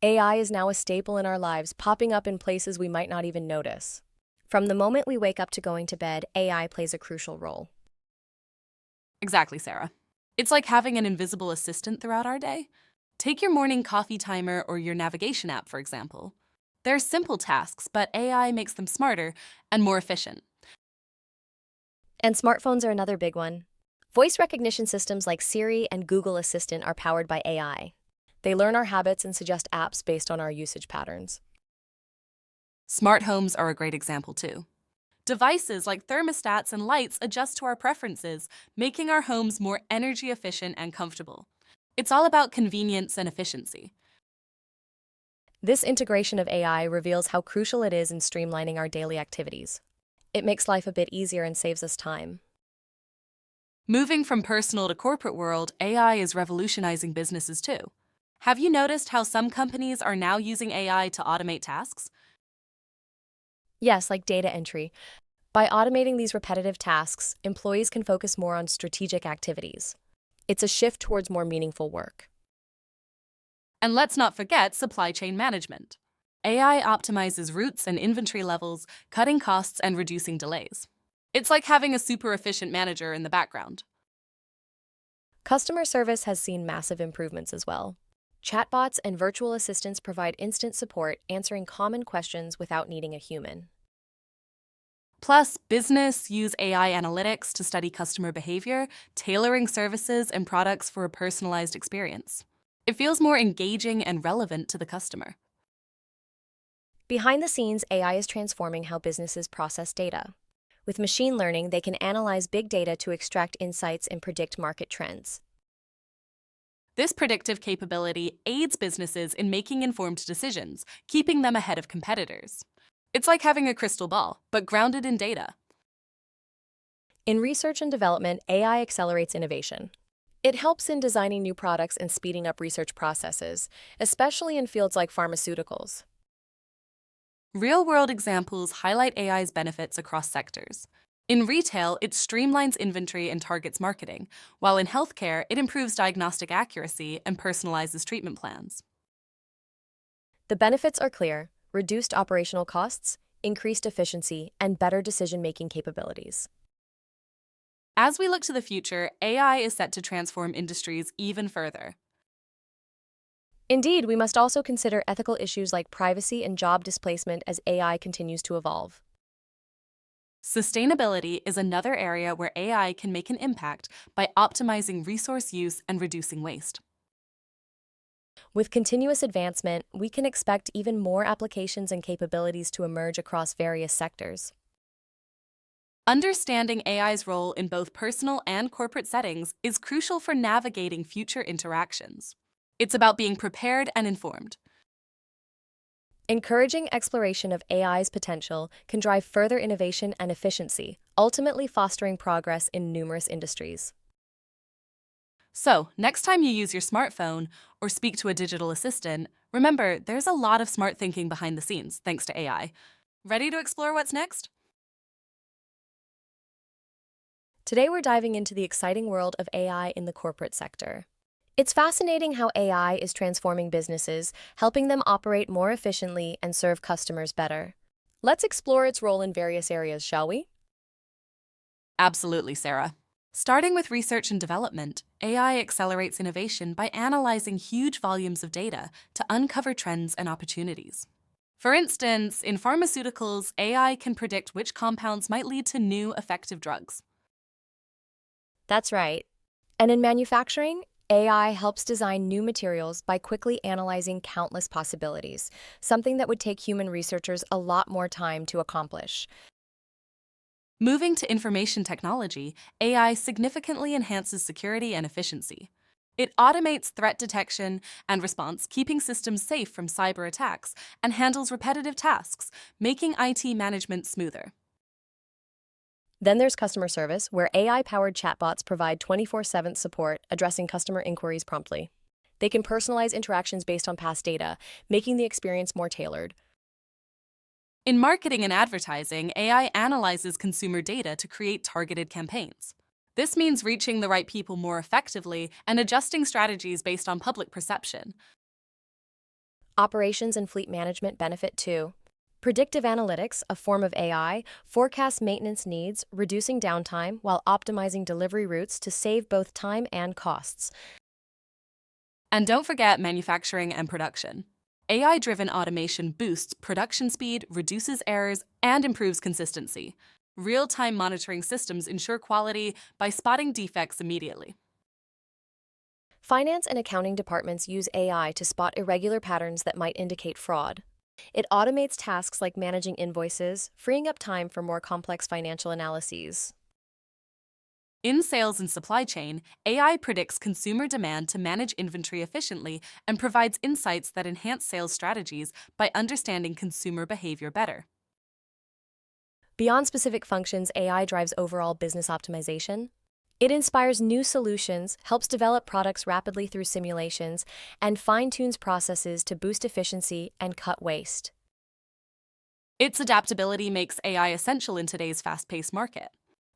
AI is now a staple in our lives, popping up in places we might not even notice. From the moment we wake up to going to bed, AI plays a crucial role. Exactly, Sarah. It's like having an invisible assistant throughout our day. Take your morning coffee timer or your navigation app, for example. They're simple tasks, but AI makes them smarter and more efficient. And smartphones are another big one. Voice recognition systems like Siri and Google Assistant are powered by AI. They learn our habits and suggest apps based on our usage patterns. Smart homes are a great example, too. Devices like thermostats and lights adjust to our preferences, making our homes more energy efficient and comfortable. It's all about convenience and efficiency. This integration of AI reveals how crucial it is in streamlining our daily activities. It makes life a bit easier and saves us time. Moving from personal to corporate world, AI is revolutionizing businesses too. Have you noticed how some companies are now using AI to automate tasks? Yes, like data entry. By automating these repetitive tasks, employees can focus more on strategic activities. It's a shift towards more meaningful work. And let's not forget supply chain management. AI optimizes routes and inventory levels, cutting costs and reducing delays. It's like having a super efficient manager in the background. Customer service has seen massive improvements as well. Chatbots and virtual assistants provide instant support, answering common questions without needing a human. Plus, business use AI analytics to study customer behavior, tailoring services and products for a personalized experience. It feels more engaging and relevant to the customer. Behind the scenes, AI is transforming how businesses process data. With machine learning, they can analyze big data to extract insights and predict market trends. This predictive capability aids businesses in making informed decisions, keeping them ahead of competitors. It's like having a crystal ball, but grounded in data. In research and development, AI accelerates innovation. It helps in designing new products and speeding up research processes, especially in fields like pharmaceuticals. Real-world examples highlight AI's benefits across sectors. In retail, it streamlines inventory and targets marketing, while in healthcare, it improves diagnostic accuracy and personalizes treatment plans. The benefits are clear: reduced operational costs, increased efficiency, and better decision-making capabilities. As we look to the future, AI is set to transform industries even further. Indeed, we must also consider ethical issues like privacy and job displacement as AI continues to evolve. Sustainability is another area where AI can make an impact by optimizing resource use and reducing waste. With continuous advancement, we can expect even more applications and capabilities to emerge across various sectors. Understanding AI's role in both personal and corporate settings is crucial for navigating future interactions. It's about being prepared and informed. Encouraging exploration of AI's potential can drive further innovation and efficiency, ultimately fostering progress in numerous industries. So, next time you use your smartphone or speak to a digital assistant, remember there's a lot of smart thinking behind the scenes thanks to AI. Ready to explore what's next? Today, we're diving into the exciting world of AI in the corporate sector. It's fascinating how AI is transforming businesses, helping them operate more efficiently and serve customers better. Let's explore its role in various areas, shall we? Absolutely, Sarah. Starting with research and development, AI accelerates innovation by analyzing huge volumes of data to uncover trends and opportunities. For instance, in pharmaceuticals, AI can predict which compounds might lead to new effective drugs. That's right. And in manufacturing, AI helps design new materials by quickly analyzing countless possibilities, something that would take human researchers a lot more time to accomplish. Moving to information technology, AI significantly enhances security and efficiency. It automates threat detection and response, keeping systems safe from cyber attacks, and handles repetitive tasks, making IT management smoother. Then there's customer service, where AI-powered chatbots provide 24/7 support, addressing customer inquiries promptly. They can personalize interactions based on past data, making the experience more tailored. In marketing and advertising, AI analyzes consumer data to create targeted campaigns. This means reaching the right people more effectively and adjusting strategies based on public perception. Operations and fleet management benefit too. Predictive analytics, a form of AI, forecasts maintenance needs, reducing downtime while optimizing delivery routes to save both time and costs. And don't forget manufacturing and production. AI-driven automation boosts production speed, reduces errors, and improves consistency. Real-time monitoring systems ensure quality by spotting defects immediately. Finance and accounting departments use AI to spot irregular patterns that might indicate fraud. It automates tasks like managing invoices, freeing up time for more complex financial analyses. In sales and supply chain, AI predicts consumer demand to manage inventory efficiently and provides insights that enhance sales strategies by understanding consumer behavior better. Beyond specific functions, AI drives overall business optimization. It inspires new solutions, helps develop products rapidly through simulations, and fine-tunes processes to boost efficiency and cut waste. Its adaptability makes AI essential in today's fast-paced market.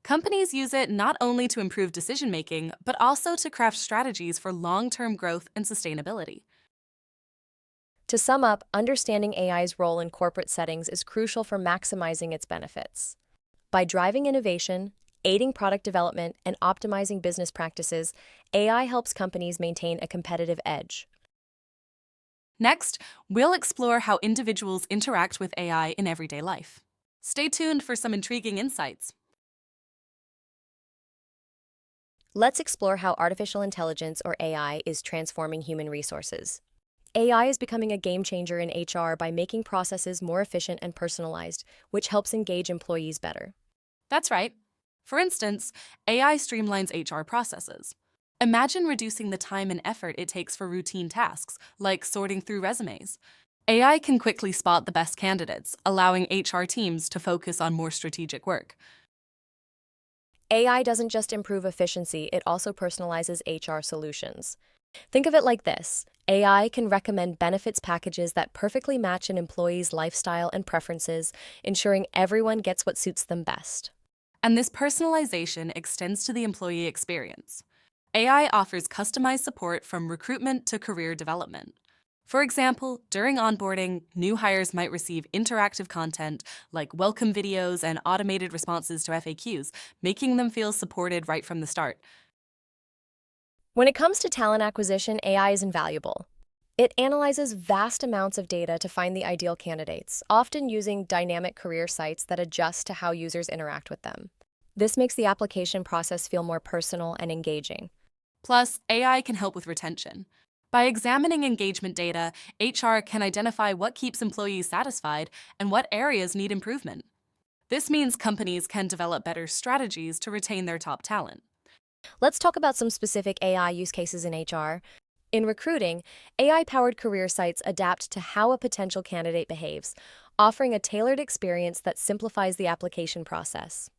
Companies use it not only to improve decision-making, but also to craft strategies for long-term growth and sustainability. To sum up, understanding AI's role in corporate settings is crucial for maximizing its benefits. By driving innovation, aiding product development, and optimizing business practices, AI helps companies maintain a competitive edge. Next, we'll explore how individuals interact with AI in everyday life. Stay tuned for some intriguing insights. Let's explore how artificial intelligence, or AI, is transforming human resources. AI is becoming a game changer in HR by making processes more efficient and personalized, which helps engage employees better. That's right. For instance, AI streamlines HR processes. Imagine reducing the time and effort it takes for routine tasks, like sorting through resumes. AI can quickly spot the best candidates, allowing HR teams to focus on more strategic work. AI doesn't just improve efficiency, it also personalizes HR solutions. Think of it like this: AI can recommend benefits packages that perfectly match an employee's lifestyle and preferences, ensuring everyone gets what suits them best. And this personalization extends to the employee experience. AI offers customized support from recruitment to career development. For example, during onboarding, new hires might receive interactive content like welcome videos and automated responses to FAQs, making them feel supported right from the start. When it comes to talent acquisition, AI is invaluable. It analyzes vast amounts of data to find the ideal candidates, often using dynamic career sites that adjust to how users interact with them. This makes the application process feel more personal and engaging. Plus, AI can help with retention. By examining engagement data, HR can identify what keeps employees satisfied and what areas need improvement. This means companies can develop better strategies to retain their top talent. Let's talk about some specific AI use cases in HR. In recruiting, AI-powered career sites adapt to how a potential candidate behaves, offering a tailored experience that simplifies the application process.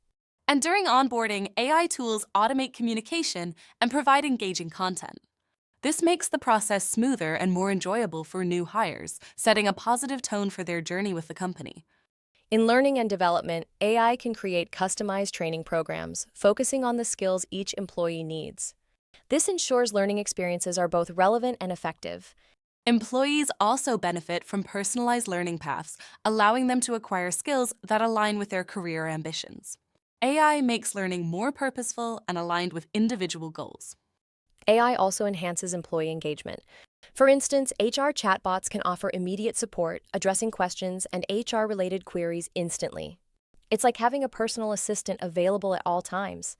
And during onboarding, AI tools automate communication and provide engaging content. This makes the process smoother and more enjoyable for new hires, setting a positive tone for their journey with the company. In learning and development, AI can create customized training programs, focusing on the skills each employee needs. This ensures learning experiences are both relevant and effective. Employees also benefit from personalized learning paths, allowing them to acquire skills that align with their career ambitions. AI makes learning more purposeful and aligned with individual goals. AI also enhances employee engagement. For instance, HR chatbots can offer immediate support, addressing questions and HR-related queries instantly. It's like having a personal assistant available at all times.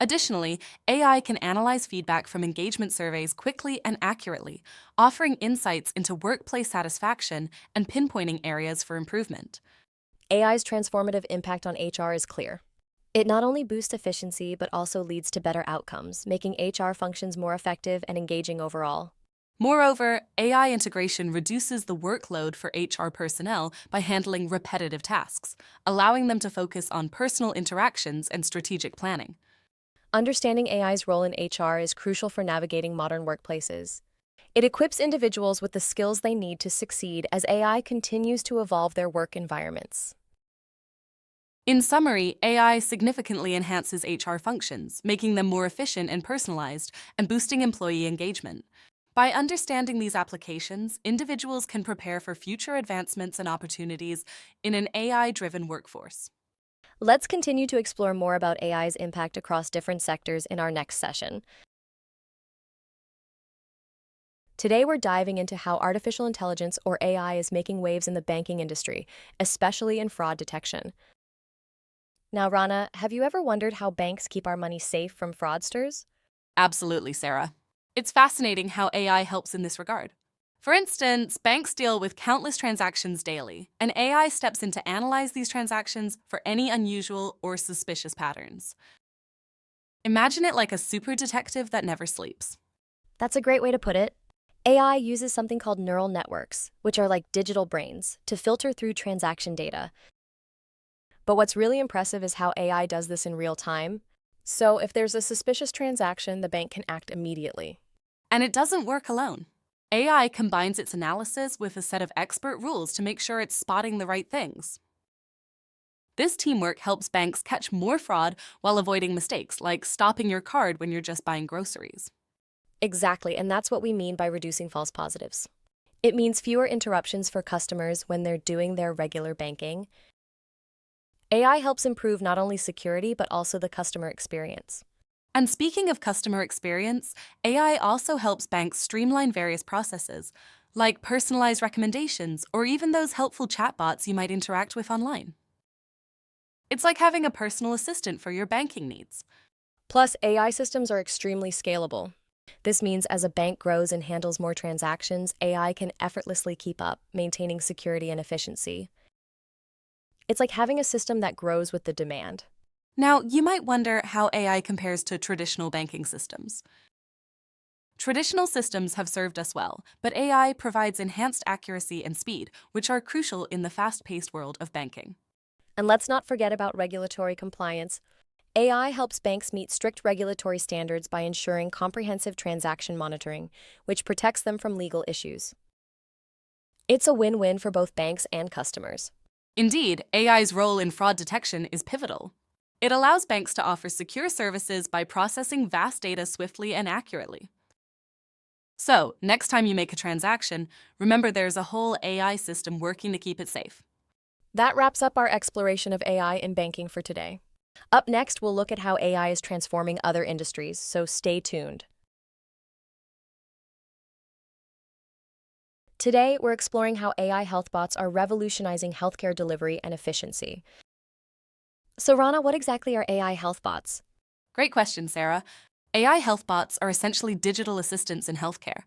Additionally, AI can analyze feedback from engagement surveys quickly and accurately, offering insights into workplace satisfaction and pinpointing areas for improvement. AI's transformative impact on HR is clear. It not only boosts efficiency, but also leads to better outcomes, making HR functions more effective and engaging overall. Moreover, AI integration reduces the workload for HR personnel by handling repetitive tasks, allowing them to focus on personal interactions and strategic planning. Understanding AI's role in HR is crucial for navigating modern workplaces. It equips individuals with the skills they need to succeed as AI continues to evolve their work environments. In summary, AI significantly enhances HR functions, making them more efficient and personalized, and boosting employee engagement. By understanding these applications, individuals can prepare for future advancements and opportunities in an AI-driven workforce. Let's continue to explore more about AI's impact across different sectors in our next session. Today, we're diving into how artificial intelligence, or AI, is making waves in the banking industry, especially in fraud detection. Now, Rana, have you ever wondered how banks keep our money safe from fraudsters? Absolutely, Sarah. It's fascinating how AI helps in this regard. For instance, banks deal with countless transactions daily, and AI steps in to analyze these transactions for any unusual or suspicious patterns. Imagine it like a super detective that never sleeps. That's a great way to put it. AI uses something called neural networks, which are like digital brains, to filter through transaction data. But what's really impressive is how AI does this in real time. So if there's a suspicious transaction, the bank can act immediately. And it doesn't work alone. AI combines its analysis with a set of expert rules to make sure it's spotting the right things. This teamwork helps banks catch more fraud while avoiding mistakes, like stopping your card when you're just buying groceries. Exactly, and that's what we mean by reducing false positives. It means fewer interruptions for customers when they're doing their regular banking. AI helps improve not only security, but also the customer experience. And speaking of customer experience, AI also helps banks streamline various processes, like personalized recommendations or even those helpful chatbots you might interact with online. It's like having a personal assistant for your banking needs. Plus, AI systems are extremely scalable. This means as a bank grows and handles more transactions, AI can effortlessly keep up, maintaining security and efficiency. It's like having a system that grows with the demand. Now, you might wonder how AI compares to traditional banking systems. Traditional systems have served us well, but AI provides enhanced accuracy and speed, which are crucial in the fast-paced world of banking. And let's not forget about regulatory compliance. AI helps banks meet strict regulatory standards by ensuring comprehensive transaction monitoring, which protects them from legal issues. It's a win-win for both banks and customers. Indeed, AI's role in fraud detection is pivotal. It allows banks to offer secure services by processing vast data swiftly and accurately. So, next time you make a transaction, remember there's a whole AI system working to keep it safe. That wraps up our exploration of AI in banking for today. Up next, we'll look at how AI is transforming other industries, so stay tuned. Today, we're exploring how AI health bots are revolutionizing healthcare delivery and efficiency. So, Rana, what exactly are AI health bots? Great question, Sarah. AI health bots are essentially digital assistants in healthcare.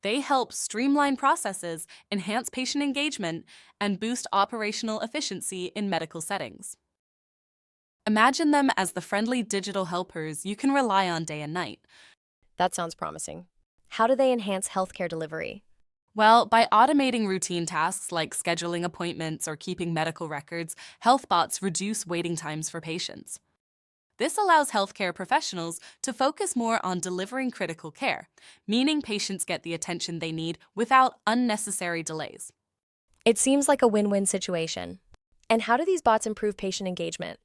They help streamline processes, enhance patient engagement, and boost operational efficiency in medical settings. Imagine them as the friendly digital helpers you can rely on day and night. That sounds promising. How do they enhance healthcare delivery? Well, by automating routine tasks like scheduling appointments or keeping medical records, health bots reduce waiting times for patients. This allows healthcare professionals to focus more on delivering critical care, meaning patients get the attention they need without unnecessary delays. It seems like a win-win situation. And how do these bots improve patient engagement?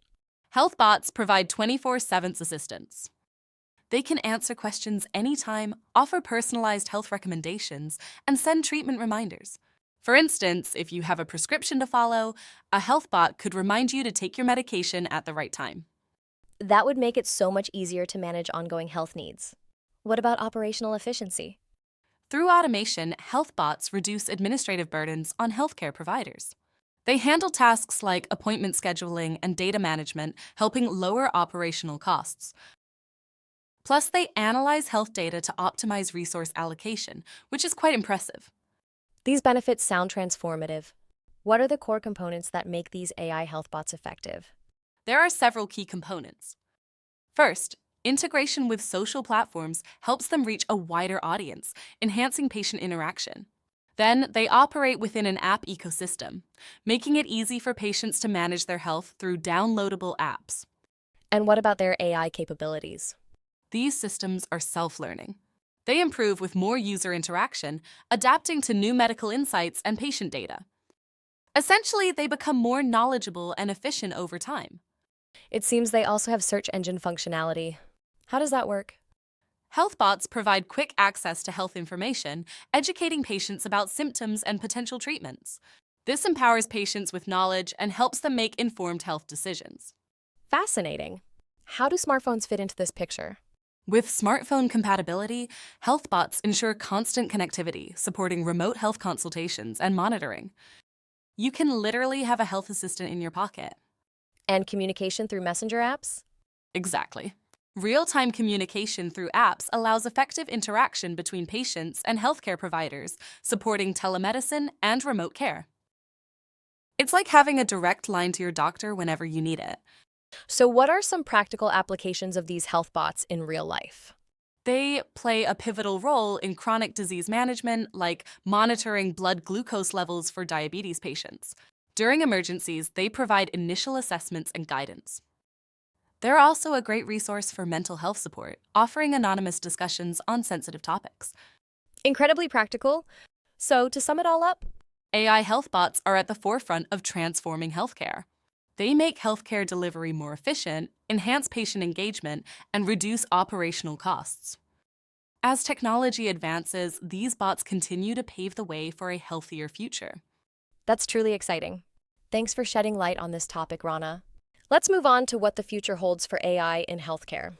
Health bots provide 24/7 assistance. They can answer questions anytime, offer personalized health recommendations, and send treatment reminders. For instance, if you have a prescription to follow, a health bot could remind you to take your medication at the right time. That would make it so much easier to manage ongoing health needs. What about operational efficiency? Through automation, health bots reduce administrative burdens on healthcare providers. They handle tasks like appointment scheduling and data management, helping lower operational costs. Plus, they analyze health data to optimize resource allocation, which is quite impressive. These benefits sound transformative. What are the core components that make these AI health bots effective? There are several key components. First, integration with social platforms helps them reach a wider audience, enhancing patient interaction. Then, they operate within an app ecosystem, making it easy for patients to manage their health through downloadable apps. And what about their AI capabilities? These systems are self-learning. They improve with more user interaction, adapting to new medical insights and patient data. Essentially, they become more knowledgeable and efficient over time. It seems they also have search engine functionality. How does that work? Health bots provide quick access to health information, educating patients about symptoms and potential treatments. This empowers patients with knowledge and helps them make informed health decisions. Fascinating. How do smartphones fit into this picture? With smartphone compatibility, health bots ensure constant connectivity, supporting remote health consultations and monitoring. You can literally have a health assistant in your pocket. And communication through messenger apps? Exactly. Real-time communication through apps allows effective interaction between patients and healthcare providers, supporting telemedicine and remote care. It's like having a direct line to your doctor whenever you need it. So, what are some practical applications of these health bots in real life? They play a pivotal role in chronic disease management, like monitoring blood glucose levels for diabetes patients. During emergencies, they provide initial assessments and guidance. They're also a great resource for mental health support, offering anonymous discussions on sensitive topics. Incredibly practical. So, to sum it all up, AI health bots are at the forefront of transforming healthcare. They make healthcare delivery more efficient, enhance patient engagement, and reduce operational costs. As technology advances, these bots continue to pave the way for a healthier future. that's truly exciting. Thanks for shedding light on this topic, Rana. Let's move on to what the future holds for AI in healthcare.